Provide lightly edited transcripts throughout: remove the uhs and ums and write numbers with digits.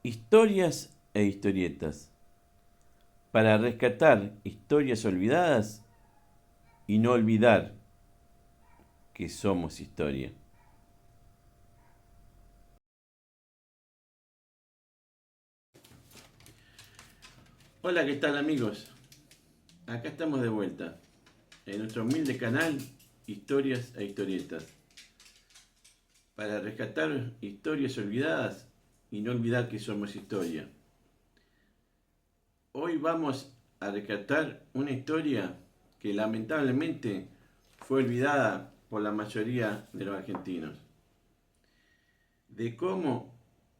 Historias e historietas, para rescatar historias olvidadas y no olvidar que somos historia. Hola, ¿qué tal amigos? Acá estamos de vuelta en nuestro humilde canal Historias e historietas, para rescatar historias olvidadas y no olvidar que somos historia. Hoy vamos a rescatar una historia que lamentablemente fue olvidada por la mayoría de los argentinos, de cómo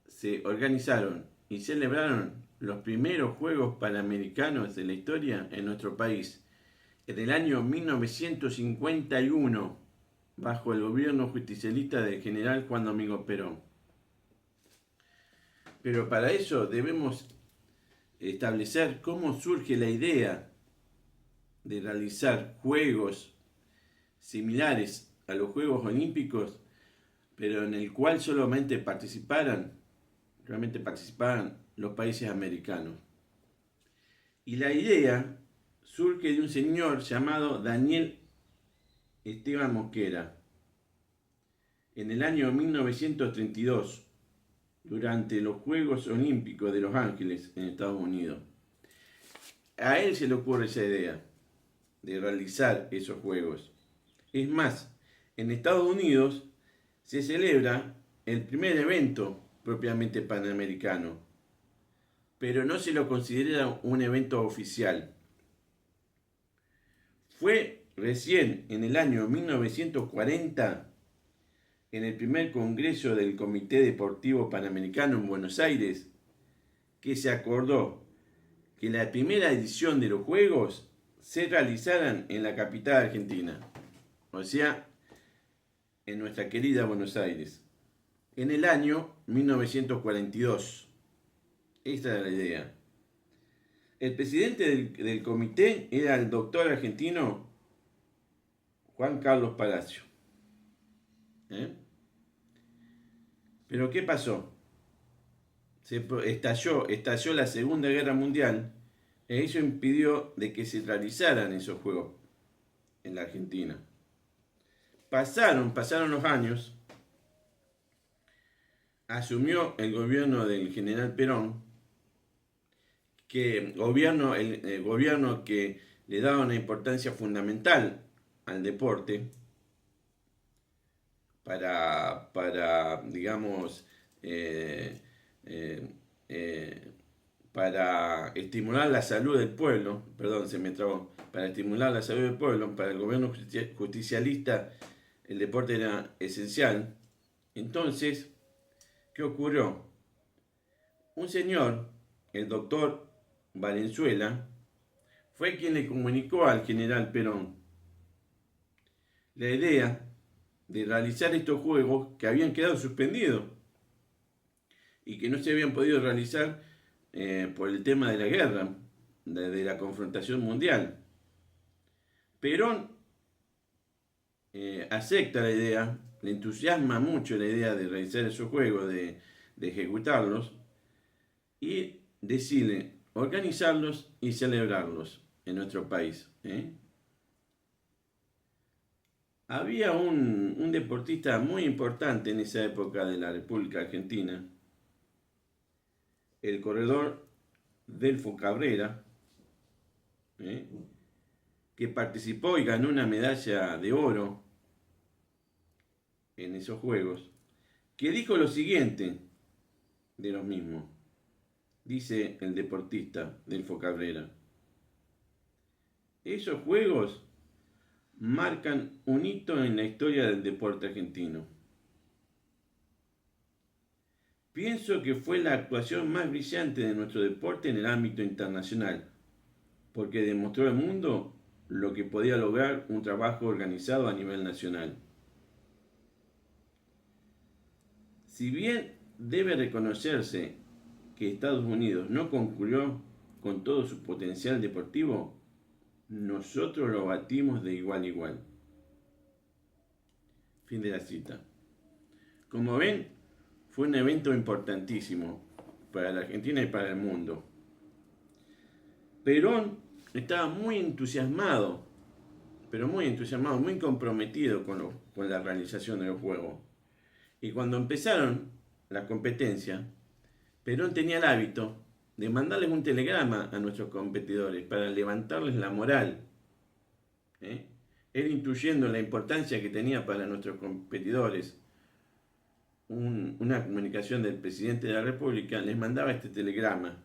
se organizaron y celebraron los primeros Juegos Panamericanos de la historia en nuestro país en el año 1951, bajo el gobierno justicialista del general Juan Domingo Perón. Pero para eso debemos establecer cómo surge la idea de realizar juegos similares a los Juegos Olímpicos, pero en el cual realmente participaran los países americanos. Y la idea surge de un señor llamado Daniel Esteban Mosquera en el año 1932, durante los Juegos Olímpicos de Los Ángeles en Estados Unidos. A él se le ocurre esa idea de realizar esos juegos. Es más, en Estados Unidos se celebra el primer evento propiamente panamericano, pero no se lo considera un evento oficial. Fue recién en el año 1940, en el primer congreso del Comité Deportivo Panamericano en Buenos Aires, que se acordó que la primera edición de los Juegos se realizaran en la capital argentina, o sea, en nuestra querida Buenos Aires, en el año 1942. Esta era la idea. El presidente del comité era el doctor argentino Juan Carlos Palacio. ¿Eh? Pero ¿qué pasó? Estalló la Segunda Guerra Mundial, y eso impidió de que se realizaran esos juegos en la Argentina. Pasaron los años, asumió el gobierno del general Perón, el gobierno que le daba una importancia fundamental al deporte para digamos, eh, eh, eh, para estimular la salud del pueblo, perdón, se me trabó, para estimular la salud del pueblo, para el gobierno justicialista el deporte era esencial. Entonces, ¿qué ocurrió? Un señor, el doctor Valenzuela, fue quien le comunicó al general Perón la idea de realizar estos juegos que habían quedado suspendidos y que no se habían podido realizar por el tema de la guerra, de la confrontación mundial. Perón acepta la idea, le entusiasma mucho la idea de realizar esos juegos, de ejecutarlos, y decide organizarlos y celebrarlos en nuestro país. Había un deportista muy importante en esa época de la República Argentina, el corredor Delfo Cabrera, ¿eh? que participó y ganó una medalla de oro en esos Juegos, que dijo lo siguiente de los mismos. Dice el deportista Delfo Cabrera: esos Juegos marcan un hito en la historia del deporte argentino. Pienso que fue la actuación más brillante de nuestro deporte en el ámbito internacional, porque demostró al mundo lo que podía lograr un trabajo organizado a nivel nacional. Si bien debe reconocerse que Estados Unidos no concluyó con todo su potencial deportivo, nosotros lo batimos de igual a igual. Fin de la cita. Como ven, fue un evento importantísimo, para la Argentina y para el mundo. Perón estaba muy entusiasmado, pero muy entusiasmado, muy comprometido con la realización de los Juegos. Y cuando empezaron la competencia, Perón tenía el hábito de mandarles un telegrama a nuestros competidores para levantarles la moral. ¿eh? Él, intuyendo la importancia que tenía para nuestros competidores una comunicación del presidente de la República, les mandaba este telegrama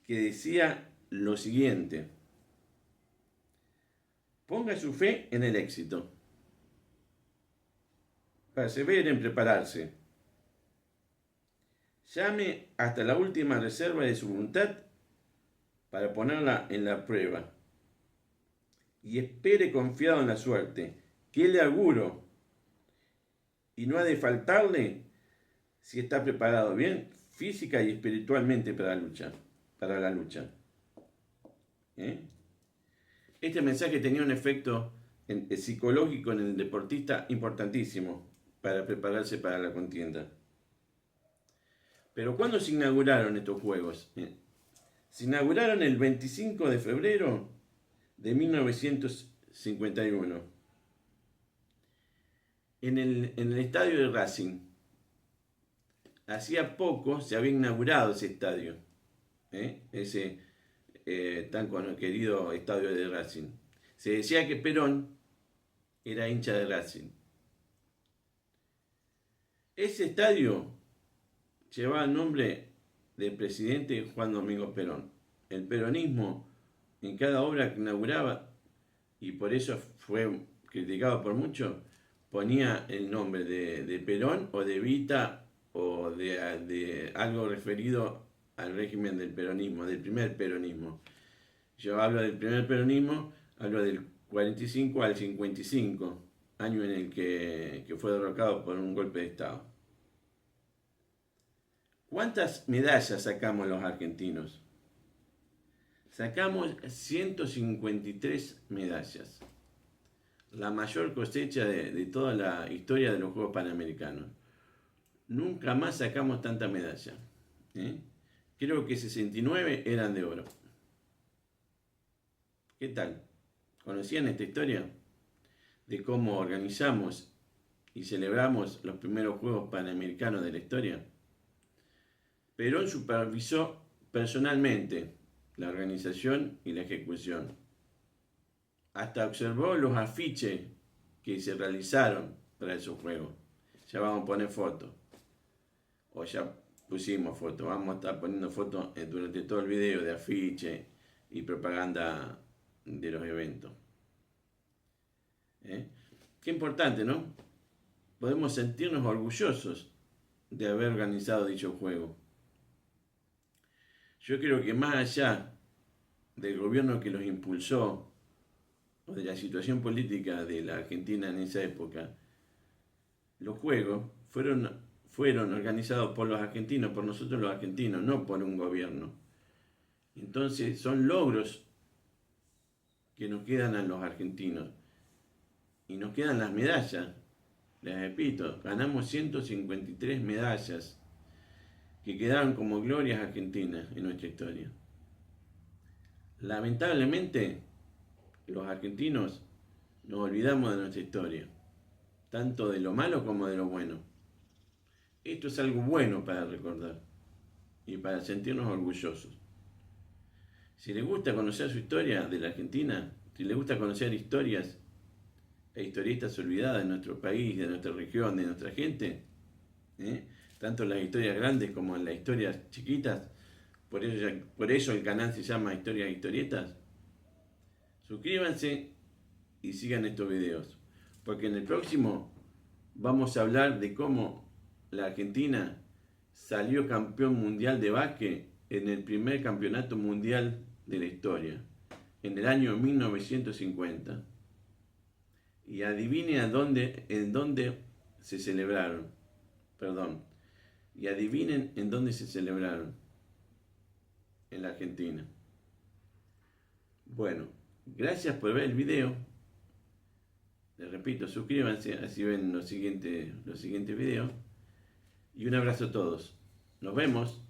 que decía lo siguiente: ponga su fe en el éxito, persevere en prepararse, llame hasta la última reserva de su voluntad para ponerla en la prueba y espere confiado en la suerte, que le auguro, y no ha de faltarle si está preparado bien física y espiritualmente para la lucha. Este mensaje tenía un efecto psicológico en el deportista importantísimo para prepararse para la contienda. Pero ¿cuándo se inauguraron estos Juegos? Se inauguraron el 25 de febrero de 1951 en el estadio de Racing. Hacía poco se había inaugurado ese estadio, ese tan querido estadio de Racing. Se decía que Perón era hincha de Racing. Ese estadio llevaba el nombre del presidente Juan Domingo Perón. El peronismo en cada obra que inauguraba, y por eso fue criticado por muchos, ponía el nombre de Perón o de Evita o de algo referido al régimen del peronismo, del primer peronismo. Yo hablo del primer peronismo, hablo del 45 al 55, año en el que fue derrocado por un golpe de Estado. ¿Cuántas medallas sacamos los argentinos? Sacamos 153 medallas, la mayor cosecha de toda la historia de los Juegos Panamericanos. Nunca más sacamos tanta medalla. Creo que 69 eran de oro. ¿Qué tal? ¿Conocían esta historia? De cómo organizamos y celebramos los primeros Juegos Panamericanos de la historia. Perón supervisó personalmente la organización y la ejecución. Hasta observó los afiches que se realizaron para esos juegos. Ya vamos a poner fotos. O ya pusimos fotos. Vamos a estar poniendo fotos durante todo el video de afiche y propaganda de los eventos. Qué importante, ¿no? Podemos sentirnos orgullosos de haber organizado dicho juego. Yo creo que más allá del gobierno que los impulsó o de la situación política de la Argentina en esa época, los juegos fueron organizados por los argentinos, por nosotros los argentinos, no por un gobierno. Entonces son logros que nos quedan a los argentinos. Y nos quedan las medallas. Les repito, ganamos 153 medallas que quedaron como glorias argentinas en nuestra historia. Lamentablemente, los argentinos nos olvidamos de nuestra historia, tanto de lo malo como de lo bueno. Esto es algo bueno para recordar y para sentirnos orgullosos. Si les gusta conocer su historia de la Argentina, si les gusta conocer historias e historietas olvidadas de nuestro país, de nuestra región, de nuestra gente, tanto en las historias grandes como en las historias chiquitas, por eso el canal se llama Historias e Historietas. Suscríbanse y sigan estos videos, porque en el próximo vamos a hablar de cómo la Argentina salió campeón mundial de básquet en el primer campeonato mundial de la historia, en el año 1950. Y adivinen en dónde se celebraron. Y adivinen en dónde se celebraron. En la Argentina. Bueno, gracias por ver el video. Les repito, suscríbanse, así ven los siguientes videos. Y un abrazo a todos. Nos vemos.